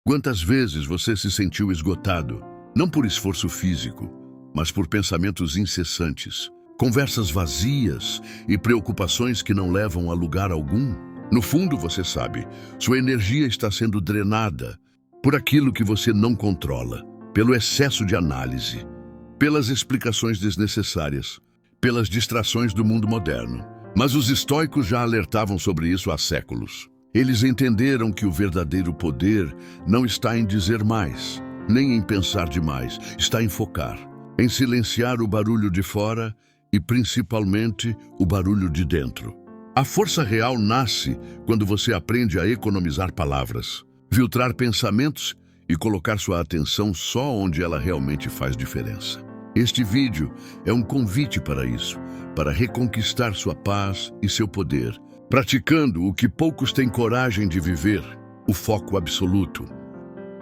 Quantas vezes você se sentiu esgotado, não por esforço físico, mas por pensamentos incessantes, conversas vazias e preocupações que não levam a lugar algum? No fundo, você sabe, sua energia está sendo drenada por aquilo que você não controla, pelo excesso de análise, pelas explicações desnecessárias, pelas distrações do mundo moderno. Mas os estoicos já alertavam sobre isso há séculos. Eles entenderam que o verdadeiro poder não está em dizer mais, nem em pensar demais, está em focar, em silenciar o barulho de fora e, principalmente, o barulho de dentro. A força real nasce quando você aprende a economizar palavras, filtrar pensamentos e colocar sua atenção só onde ela realmente faz diferença. Este vídeo é um convite para isso, para reconquistar sua paz e seu poder, praticando o que poucos têm coragem de viver, o foco absoluto.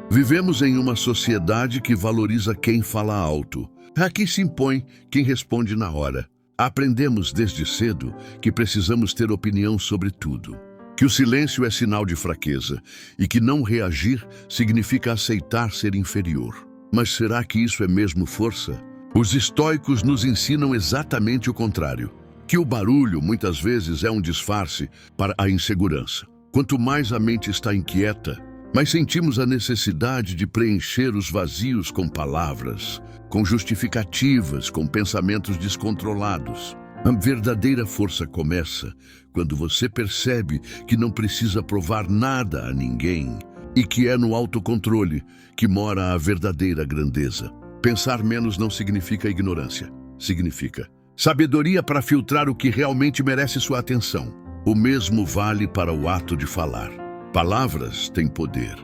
Vivemos em uma sociedade que valoriza quem fala alto. Aqui se impõe quem responde na hora. Aprendemos desde cedo que precisamos ter opinião sobre tudo, que o silêncio é sinal de fraqueza e que não reagir significa aceitar ser inferior. Mas será que isso é mesmo força? Os estoicos nos ensinam exatamente o contrário, que o barulho muitas vezes é um disfarce para a insegurança. Quanto mais a mente está inquieta, mais sentimos a necessidade de preencher os vazios com palavras, com justificativas, com pensamentos descontrolados. A verdadeira força começa quando você percebe que não precisa provar nada a ninguém e que é no autocontrole que mora a verdadeira grandeza. Pensar menos não significa ignorância, significa sabedoria para filtrar o que realmente merece sua atenção. O mesmo vale para o ato de falar. Palavras têm poder,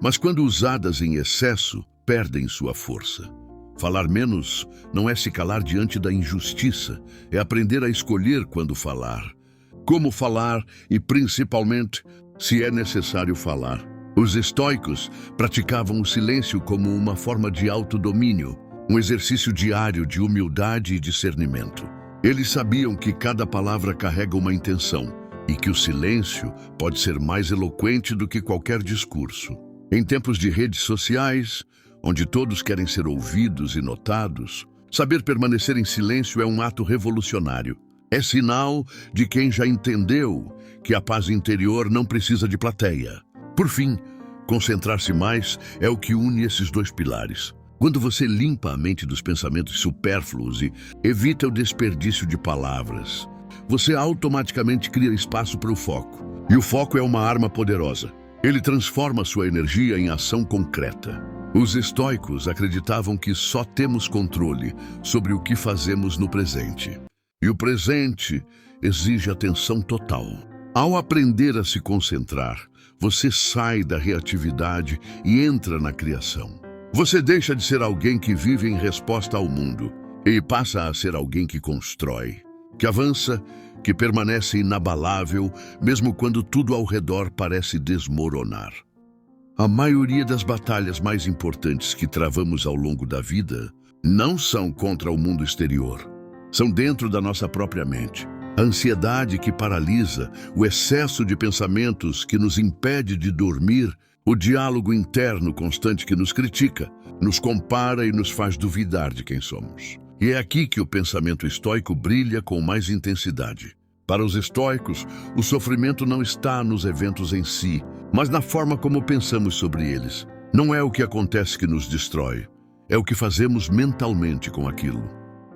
mas quando usadas em excesso, perdem sua força. Falar menos não é se calar diante da injustiça, é aprender a escolher quando falar, como falar e, principalmente, se é necessário falar. Os estoicos praticavam o silêncio como uma forma de autodomínio, um exercício diário de humildade e discernimento. Eles sabiam que cada palavra carrega uma intenção e que o silêncio pode ser mais eloquente do que qualquer discurso. Em tempos de redes sociais, onde todos querem ser ouvidos e notados, saber permanecer em silêncio é um ato revolucionário. É sinal de quem já entendeu que a paz interior não precisa de plateia. Por fim, concentrar-se mais é o que une esses dois pilares. Quando você limpa a mente dos pensamentos supérfluos e evita o desperdício de palavras, você automaticamente cria espaço para o foco. E o foco é uma arma poderosa. Ele transforma sua energia em ação concreta. Os estoicos acreditavam que só temos controle sobre o que fazemos no presente. E o presente exige atenção total. Ao aprender a se concentrar, você sai da reatividade e entra na criação. Você deixa de ser alguém que vive em resposta ao mundo e passa a ser alguém que constrói, que avança, que permanece inabalável, mesmo quando tudo ao redor parece desmoronar. A maioria das batalhas mais importantes que travamos ao longo da vida não são contra o mundo exterior, são dentro da nossa própria mente. A ansiedade que paralisa, o excesso de pensamentos que nos impede de dormir, o diálogo interno constante que nos critica, nos compara e nos faz duvidar de quem somos. E é aqui que o pensamento estoico brilha com mais intensidade. Para os estoicos, o sofrimento não está nos eventos em si, mas na forma como pensamos sobre eles. Não é o que acontece que nos destrói, é o que fazemos mentalmente com aquilo.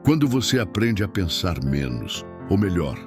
Quando você aprende a pensar menos, ou melhor,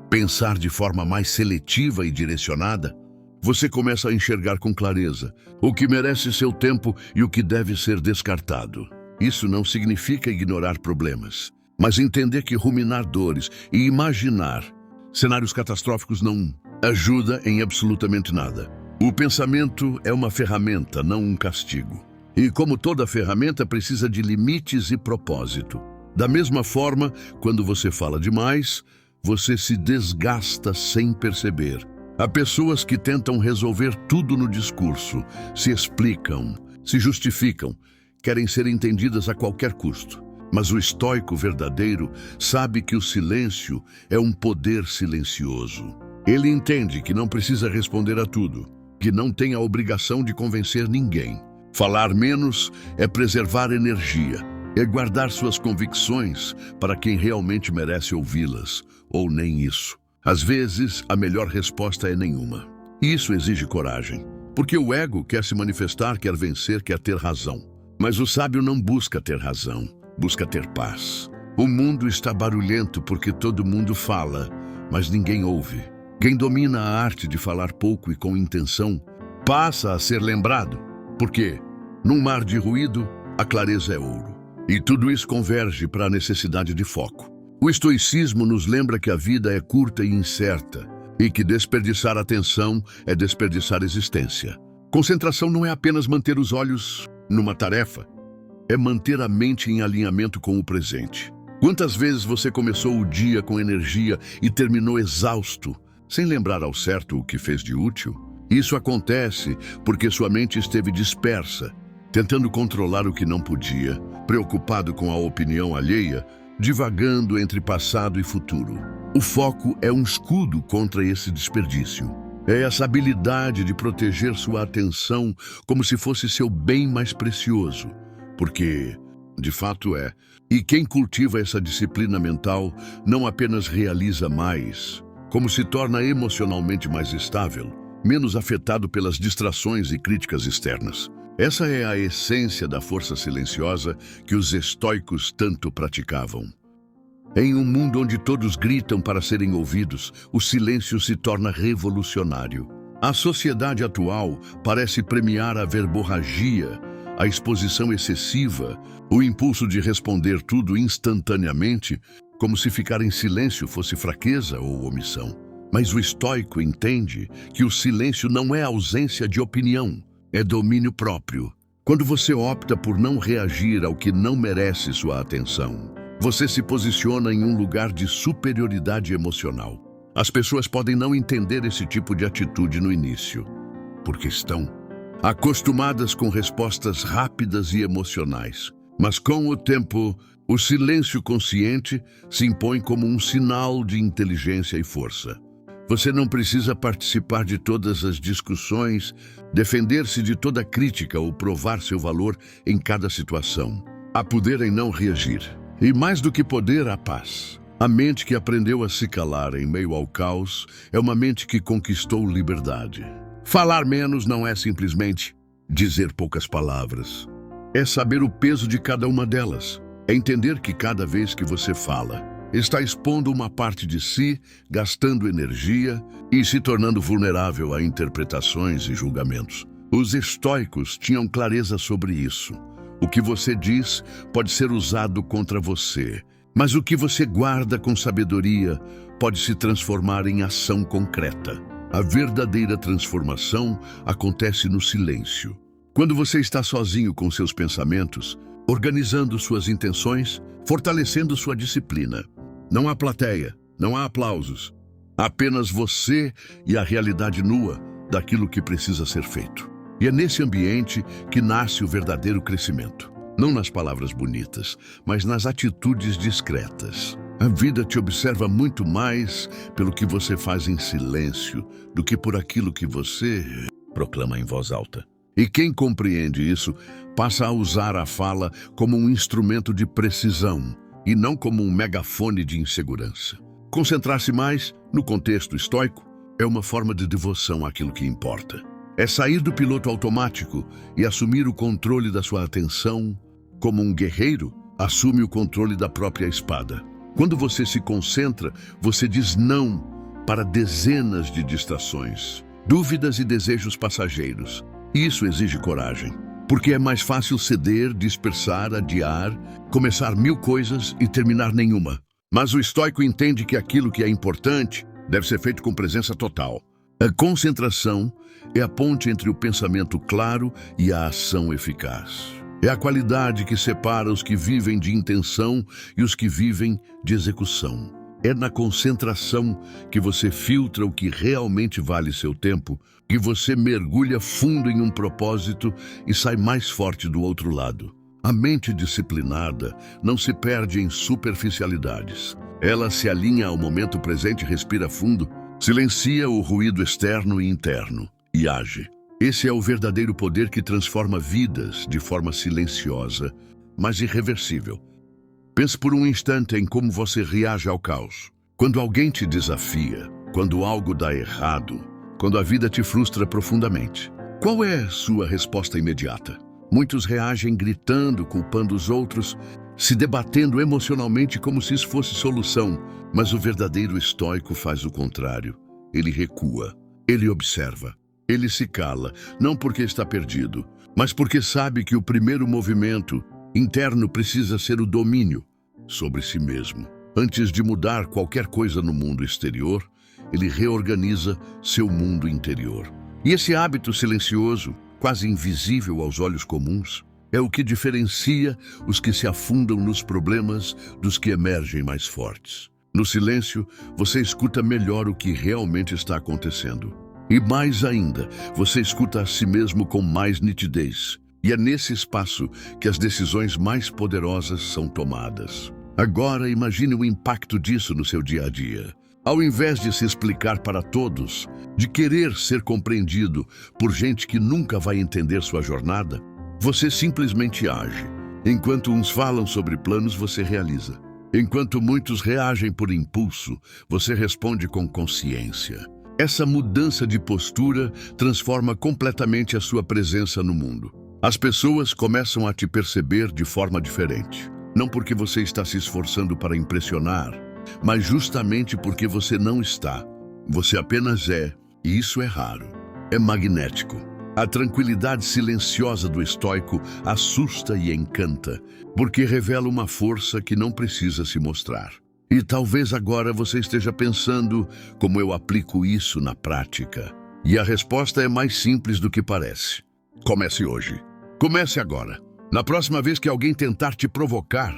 pensar de forma mais seletiva e direcionada, você começa a enxergar com clareza o que merece seu tempo e o que deve ser descartado. Isso não significa ignorar problemas, mas entender que ruminar dores e imaginar cenários catastróficos não ajuda em absolutamente nada. O pensamento é uma ferramenta, não um castigo. E como toda ferramenta, precisa de limites e propósito. Da mesma forma, quando você fala demais, você se desgasta sem perceber. Há pessoas que tentam resolver tudo no discurso, se explicam, se justificam, querem ser entendidas a qualquer custo. Mas o estoico verdadeiro sabe que o silêncio é um poder silencioso. Ele entende que não precisa responder a tudo, que não tem a obrigação de convencer ninguém. Falar menos é preservar energia, é guardar suas convicções para quem realmente merece ouvi-las, ou nem isso. Às vezes, a melhor resposta é nenhuma. E isso exige coragem, porque o ego quer se manifestar, quer vencer, quer ter razão. Mas o sábio não busca ter razão, busca ter paz. O mundo está barulhento porque todo mundo fala, mas ninguém ouve. Quem domina a arte de falar pouco e com intenção, passa a ser lembrado. Porque, num mar de ruído, a clareza é ouro. E tudo isso converge para a necessidade de foco. O estoicismo nos lembra que a vida é curta e incerta, e que desperdiçar atenção é desperdiçar existência. Concentração não é apenas manter os olhos numa tarefa, é manter a mente em alinhamento com o presente. Quantas vezes você começou o dia com energia e terminou exausto, sem lembrar ao certo o que fez de útil? Isso acontece porque sua mente esteve dispersa, tentando controlar o que não podia, preocupado com a opinião alheia, divagando entre passado e futuro. O foco é um escudo contra esse desperdício. É essa habilidade de proteger sua atenção como se fosse seu bem mais precioso. Porque, de fato é, e quem cultiva essa disciplina mental não apenas realiza mais, como se torna emocionalmente mais estável, menos afetado pelas distrações e críticas externas. Essa é a essência da força silenciosa que os estoicos tanto praticavam. Em um mundo onde todos gritam para serem ouvidos, o silêncio se torna revolucionário. A sociedade atual parece premiar a verborragia, a exposição excessiva, o impulso de responder tudo instantaneamente, como se ficar em silêncio fosse fraqueza ou omissão. Mas o estoico entende que o silêncio não é ausência de opinião, é domínio próprio. Quando você opta por não reagir ao que não merece sua atenção, você se posiciona em um lugar de superioridade emocional. As pessoas podem não entender esse tipo de atitude no início, porque estão acostumadas com respostas rápidas e emocionais. Mas com o tempo, o silêncio consciente se impõe como um sinal de inteligência e força. Você não precisa participar de todas as discussões, defender-se de toda crítica ou provar seu valor em cada situação. Há poder em não reagir. E mais do que poder, há paz. A mente que aprendeu a se calar em meio ao caos é uma mente que conquistou liberdade. Falar menos não é simplesmente dizer poucas palavras. É saber o peso de cada uma delas. É entender que cada vez que você fala, está expondo uma parte de si, gastando energia e se tornando vulnerável a interpretações e julgamentos. Os estoicos tinham clareza sobre isso. O que você diz pode ser usado contra você, mas o que você guarda com sabedoria pode se transformar em ação concreta. A verdadeira transformação acontece no silêncio. Quando você está sozinho com seus pensamentos, organizando suas intenções, fortalecendo sua disciplina. Não há plateia, não há aplausos. Apenas você e a realidade nua daquilo que precisa ser feito. E é nesse ambiente que nasce o verdadeiro crescimento. Não nas palavras bonitas, mas nas atitudes discretas. A vida te observa muito mais pelo que você faz em silêncio do que por aquilo que você proclama em voz alta. E quem compreende isso passa a usar a fala como um instrumento de precisão e não como um megafone de insegurança. Concentrar-se mais no contexto estoico é uma forma de devoção àquilo que importa. É sair do piloto automático e assumir o controle da sua atenção. Como um guerreiro, assume o controle da própria espada. Quando você se concentra, você diz não para dezenas de distrações, dúvidas e desejos passageiros. Isso exige coragem, porque é mais fácil ceder, dispersar, adiar, começar 1000 coisas e terminar nenhuma. Mas o estoico entende que aquilo que é importante deve ser feito com presença total. A concentração é a ponte entre o pensamento claro e a ação eficaz. É a qualidade que separa os que vivem de intenção e os que vivem de execução. É na concentração que você filtra o que realmente vale seu tempo, que você mergulha fundo em um propósito e sai mais forte do outro lado. A mente disciplinada não se perde em superficialidades. Ela se alinha ao momento presente, respira fundo, silencia o ruído externo e interno e age. Esse é o verdadeiro poder que transforma vidas de forma silenciosa, mas irreversível. Pense por um instante em como você reage ao caos. Quando alguém te desafia, quando algo dá errado, quando a vida te frustra profundamente. Qual é sua resposta imediata? Muitos reagem gritando, culpando os outros, se debatendo emocionalmente como se isso fosse solução. Mas o verdadeiro estoico faz o contrário. Ele recua, ele observa, ele se cala, não porque está perdido, mas porque sabe que o primeiro movimento interno precisa ser o domínio sobre si mesmo. Antes de mudar qualquer coisa no mundo exterior, ele reorganiza seu mundo interior. E esse hábito silencioso, quase invisível aos olhos comuns, é o que diferencia os que se afundam nos problemas dos que emergem mais fortes. No silêncio, você escuta melhor o que realmente está acontecendo. E mais ainda, você escuta a si mesmo com mais nitidez. E é nesse espaço que as decisões mais poderosas são tomadas. Agora imagine o impacto disso no seu dia a dia. Ao invés de se explicar para todos, de querer ser compreendido por gente que nunca vai entender sua jornada, você simplesmente age. Enquanto uns falam sobre planos, você realiza. Enquanto muitos reagem por impulso, você responde com consciência. Essa mudança de postura transforma completamente a sua presença no mundo. As pessoas começam a te perceber de forma diferente. Não porque você está se esforçando para impressionar, mas justamente porque você não está. Você apenas é, e isso é raro. É magnético. A tranquilidade silenciosa do estoico assusta e encanta, porque revela uma força que não precisa se mostrar. E talvez agora você esteja pensando como eu aplico isso na prática. E a resposta é mais simples do que parece. Comece hoje. Comece agora. Na próxima vez que alguém tentar te provocar,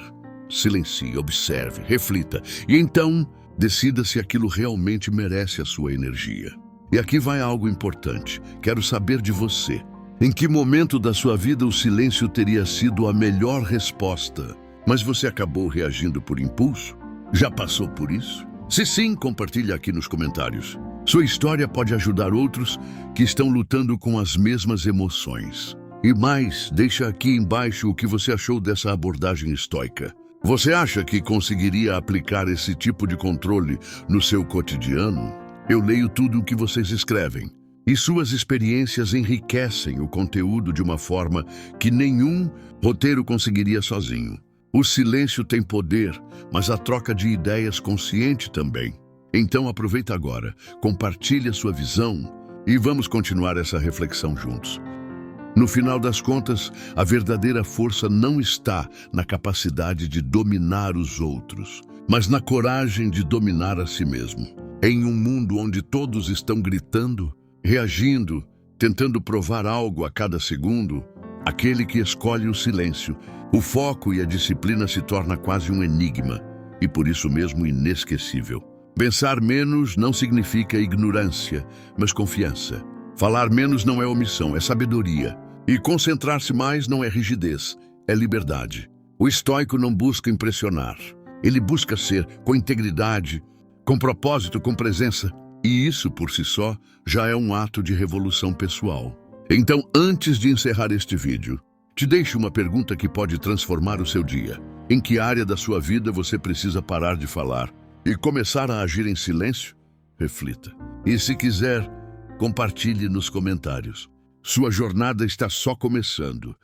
silencie, observe, reflita e então decida se aquilo realmente merece a sua energia. E aqui vai algo importante. Quero saber de você. Em que momento da sua vida o silêncio teria sido a melhor resposta, mas você acabou reagindo por impulso? Já passou por isso? Se sim, compartilhe aqui nos comentários. Sua história pode ajudar outros que estão lutando com as mesmas emoções. E mais, deixa aqui embaixo o que você achou dessa abordagem estoica. Você acha que conseguiria aplicar esse tipo de controle no seu cotidiano? Eu leio tudo o que vocês escrevem, e suas experiências enriquecem o conteúdo de uma forma que nenhum roteiro conseguiria sozinho. O silêncio tem poder, mas a troca de ideias consciente também. Então aproveita agora, compartilhe a sua visão e vamos continuar essa reflexão juntos. No final das contas, a verdadeira força não está na capacidade de dominar os outros, mas na coragem de dominar a si mesmo. Em um mundo onde todos estão gritando, reagindo, tentando provar algo a cada segundo, aquele que escolhe o silêncio, o foco e a disciplina se torna quase um enigma e por isso mesmo inesquecível. Pensar menos não significa ignorância, mas confiança. Falar menos não é omissão, é sabedoria. E concentrar-se mais não é rigidez, é liberdade. O estoico não busca impressionar. Ele busca ser com integridade, com propósito, com presença. E isso, por si só, já é um ato de revolução pessoal. Então, antes de encerrar este vídeo, te deixo uma pergunta que pode transformar o seu dia. Em que área da sua vida você precisa parar de falar e começar a agir em silêncio? Reflita. E se quiser, compartilhe nos comentários. Sua jornada está só começando